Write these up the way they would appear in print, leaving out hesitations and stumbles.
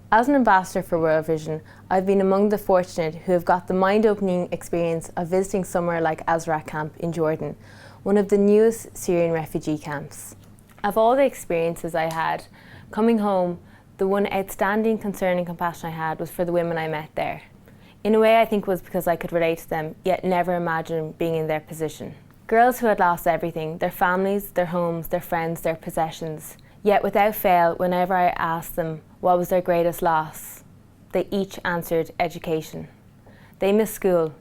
As an ambassador for World Vision, I've been among the fortunate who have got the mind-opening experience of visiting somewhere like Azraq camp in Jordan, one of the newest Syrian refugee camps. Of all the experiences I had, coming home, the one outstanding concern and compassion I had was for the women I met there. In a way, I think it was because I could relate to them, yet never imagine being in their position. Girls who had lost everything, their families, their homes, their friends, their possessions. Yet without fail, whenever I asked them what was their greatest loss, they each answered education. They miss school.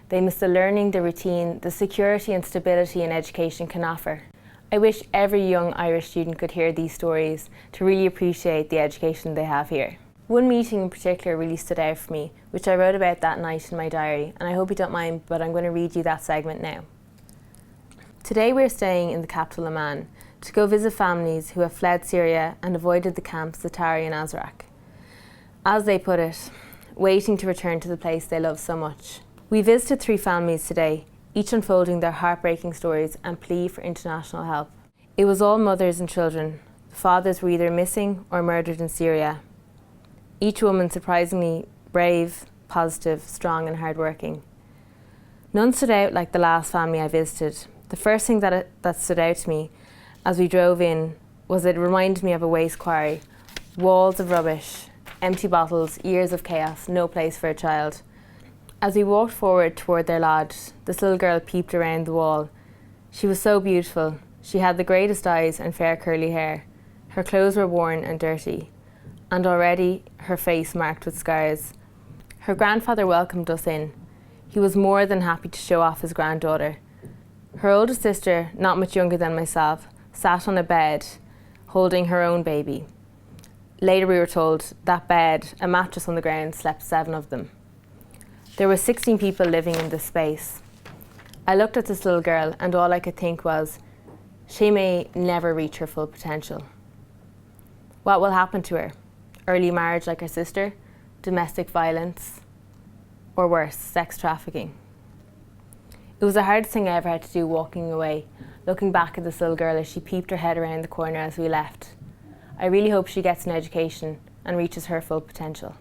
They miss the learning, the routine, the security and stability an education can offer. I wish every young Irish student could hear these stories to really appreciate the education they have here. One meeting in particular really stood out for me, which I wrote about that night in my diary, and I hope you don't mind, but I'm going to read you that segment now. Today we're staying in the capital Amman to go visit families who have fled Syria and avoided the camps Zaatari and Azraq. As they put it, waiting to return to the place they love so much. We visited 3 families today, each unfolding their heartbreaking stories and plea for international help. It was all mothers and children. The fathers were either missing or murdered in Syria. Each woman surprisingly brave, positive, strong and hardworking. None stood out like the last family I visited. The first thing that stood out to me as we drove in was it reminded me of a waste quarry. Walls of rubbish, empty bottles, years of chaos, no place for a child. As we walked forward toward their lodge, this little girl peeped around the wall. She was so beautiful. She had the greatest eyes and fair curly hair. Her clothes were worn and dirty, and already her face marked with scars. Her grandfather welcomed us in. He was more than happy to show off his granddaughter. Her older sister, not much younger than myself, sat on a bed, holding her own baby. Later we were told that bed, a mattress on the ground, slept 7 of them. There were 16 people living in this space. I looked at this little girl and all I could think was, she may never reach her full potential. What will happen to her? Early marriage like her sister? Domestic violence? Or worse, sex trafficking? It was the hardest thing I ever had to do, walking away, looking back at this little girl as she peeped her head around the corner as we left. I really hope she gets an education and reaches her full potential.